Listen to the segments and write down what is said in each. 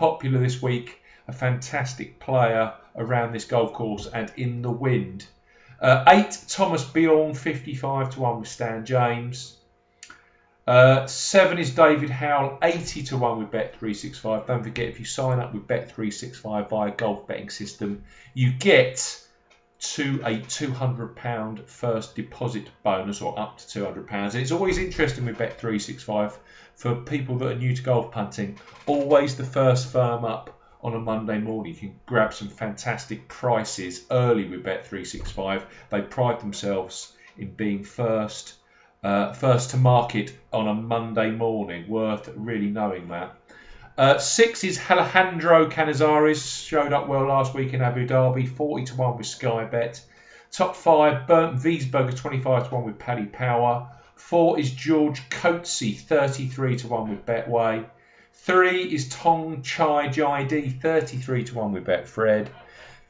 popular this week, a fantastic player around this golf course and in the wind. 8, Thomas Bjorn, 55 to 1 with Stan James. 7 is David Howell, 80 to 1 with Bet365. Don't forget, if you sign up with Bet365 via golf betting system, you get to a £200 first deposit bonus, or up to £200. And it's always interesting with Bet365 for people that are new to golf punting. Always the first firm up on a Monday morning. You can grab some fantastic prices early with Bet365. They pride themselves in being first to market on a Monday morning. Worth really knowing that. 6 is Alejandro Canizares, showed up well last week in Abu Dhabi, 40 to 1 with Sky Bet. Top 5, Bernd Wiesberger, 25 to 1 with Paddy Power. 4 is George Coetzee, 33 to 1 with Betway. 3 is Tong Chai Jaidi, 33 to 1 with Betfred.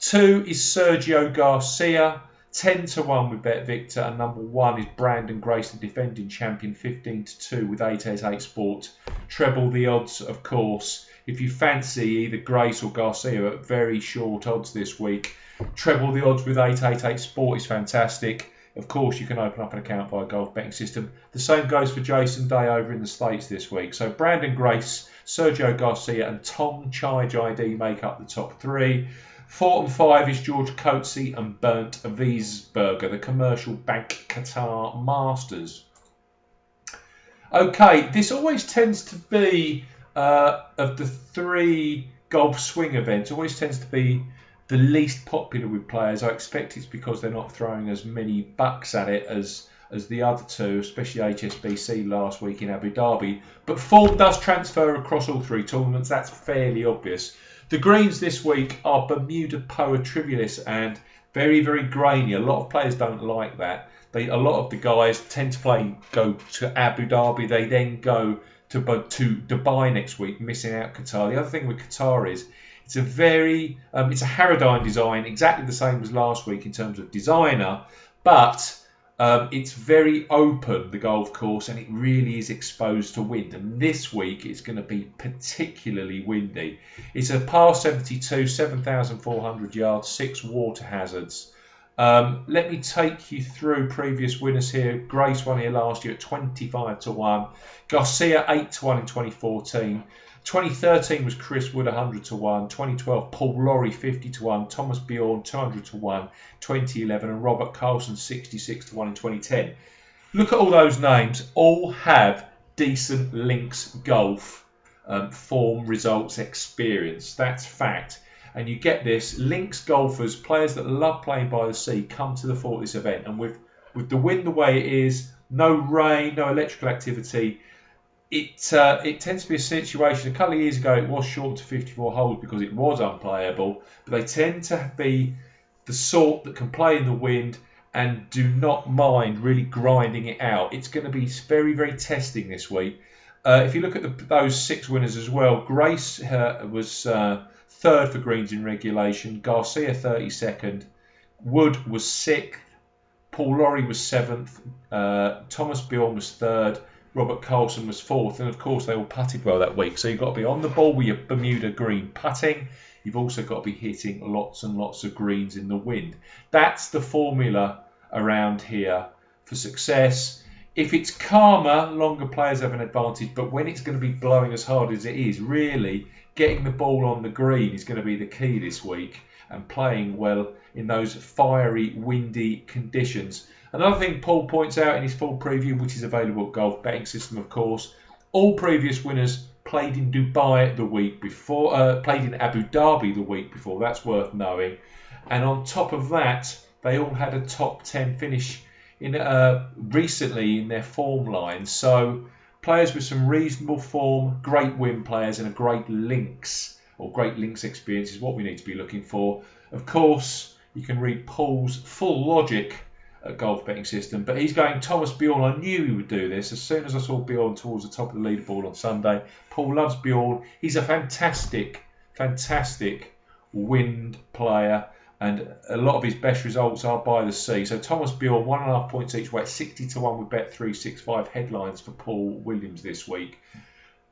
2 is Sergio Garcia, 10 to 1 with Bet Victor, and number 1 is Brandon Grace, the defending champion, 15 to 2 with 888 Sport. Treble the odds, of course. If you fancy either Grace or Garcia at very short odds this week, treble the odds with 888 Sport is fantastic. Of course, you can open up an account via golf betting system. The same goes for Jason Day over in the States this week. So Brandon Grace, Sergio Garcia and Tong Chai Jaidi make up the top 3. 4 and 5 is George Coetzee and Bernd Wiesberger, the Commercial Bank Qatar Masters. Okay, this always tends to be, of the 3 golf swing events, always tends to be the least popular with players. I expect it's because they're not throwing as many bucks at it as the other 2, especially HSBC last week in Abu Dhabi. But form does transfer across all 3 tournaments. That's fairly obvious. The greens this week are Bermuda Poa Trivialis and very, very grainy. A lot of players don't like that. A lot of the guys tend to go to Abu Dhabi. They then go to Dubai next week, missing out Qatar. The other thing with Qatar is it's a Harradyne design, exactly the same as last week in terms of designer, but it's very open, the golf course, and it really is exposed to wind. And this week it's going to be particularly windy. It's a par 72, 7,400 yards, 6 water hazards. Let me take you through previous winners here. Grace won here last year at 25 to 1. Garcia 8 to 1 in 2014. 2013 was Chris Wood 100 to 1. 2012 Paul Lawrie 50 to 1. Thomas Bjorn 200 to 1. 2011 and Robert Carlson 66 to 1 in 2010. Look at all those names. All have decent links golf form, results, experience. That's fact. And you get this, links golfers, players that love playing by the sea, come to the fore at this event. And with the wind the way it is, no rain, no electrical activity, it tends to be a situation. A couple of years ago it was short to 54 holes because it was unplayable, but they tend to be the sort that can play in the wind and do not mind really grinding it out. It's going to be very, very testing this week. If you look at those 6 winners as well, Grace was 3rd for greens in regulation, Garcia 32nd, Wood was 6th, Paul Lawrie was 7th, Thomas Bjorn was 3rd, Robert Carlson was 4th, and of course they all putted well that week. So you've got to be on the ball with your Bermuda green putting. You've also got to be hitting lots and lots of greens in the wind. That's the formula around here for success. If it's calmer, longer players have an advantage, but when it's going to be blowing as hard as it is, really getting the ball on the green is going to be the key this week, and playing well in those fiery, windy conditions. Another thing Paul points out in his full preview, which is available at Golf Betting System, of course, all previous winners played in Dubai the week before, played in Abu Dhabi the week before. That's worth knowing. And on top of that, they all had a top 10 finish in recently in their form line. So players with some reasonable form, great win players, and a great links experience is what we need to be looking for. Of course, you can read Paul's full logic at Golf Betting System, but he's going Thomas Bjorn. I knew he would do this as soon as I saw Bjorn towards the top of the leaderboard on Sunday. Paul loves Bjorn. He's a fantastic wind player, and a lot of his best results are by the sea. So Thomas Bjorn, 1.5 points each way, 60 to 1 with Bet365 headlines for Paul Williams this week.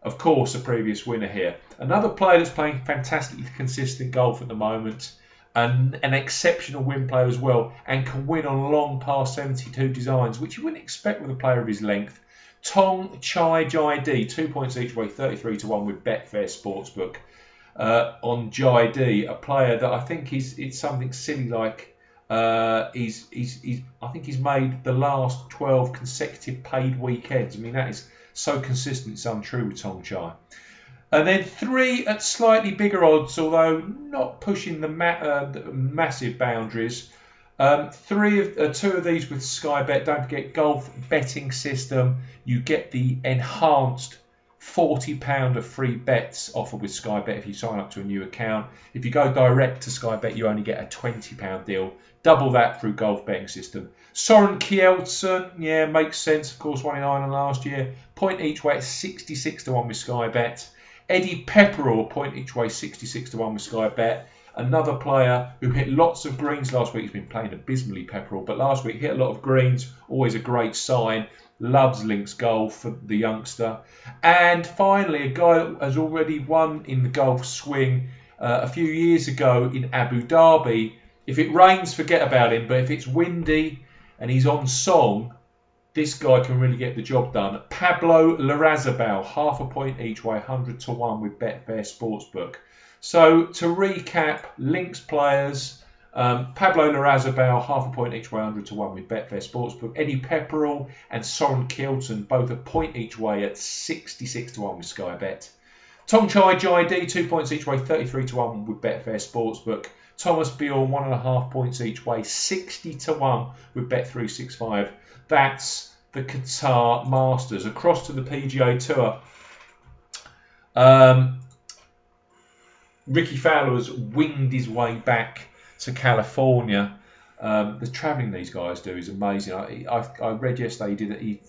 of course, a previous winner here. Another player that's playing fantastically consistent golf at the moment, and an exceptional win player as well, and can win on long par 72 designs, which you wouldn't expect with a player of his length. Tong Chai Jai D, 2 points each way, 33-1 with Betfair Sportsbook. On Jai D, a player that I think it's something silly like I think he's made the last 12 consecutive paid weekends. I mean, that is so consistent, it's untrue with Tong Chai. And then 3 at slightly bigger odds, although not pushing the massive boundaries. 2 of these with Sky Bet. Don't forget, golf betting system. You get the enhanced £40 of free bets offered with Sky Bet if you sign up to a new account. If you go direct to Sky Bet, you only get a £20 deal. Double that through golf betting system. Soren Kjeldsen, yeah, makes sense. Of course, won in Ireland last year. Point each way at 66-1 with Sky Bet. Eddie Pepperell, a point each way, 66-1 with Sky Bet. Another player who hit lots of greens last week. He's been playing abysmally, Pepperell, but last week hit a lot of greens. Always a great sign. Loves links golf for the youngster. And finally, a guy that has already won in the golf swing a few years ago in Abu Dhabi. If it rains, forget about him. But if it's windy and he's on song, this guy can really get the job done. Pablo Larrazabal, half a point each way, 100-1 with Betfair Sportsbook. So to recap, links players, Pablo Larrazabal, half a point each way, 100-1 with Betfair Sportsbook. Eddie Pepperell and Soren Kjeldsen, both a point each way at 66-1 with Sky Bet. Tong Chai Jai D, 2 points each way, 33-1 with Betfair Sportsbook. Thomas Bjorn, 1.5 points each way, 60-1 with Bet365. That's the Qatar Masters. Across to the PGA Tour. Ricky Fowler has winged his way back to California. The travelling these guys do is amazing. I read yesterday he did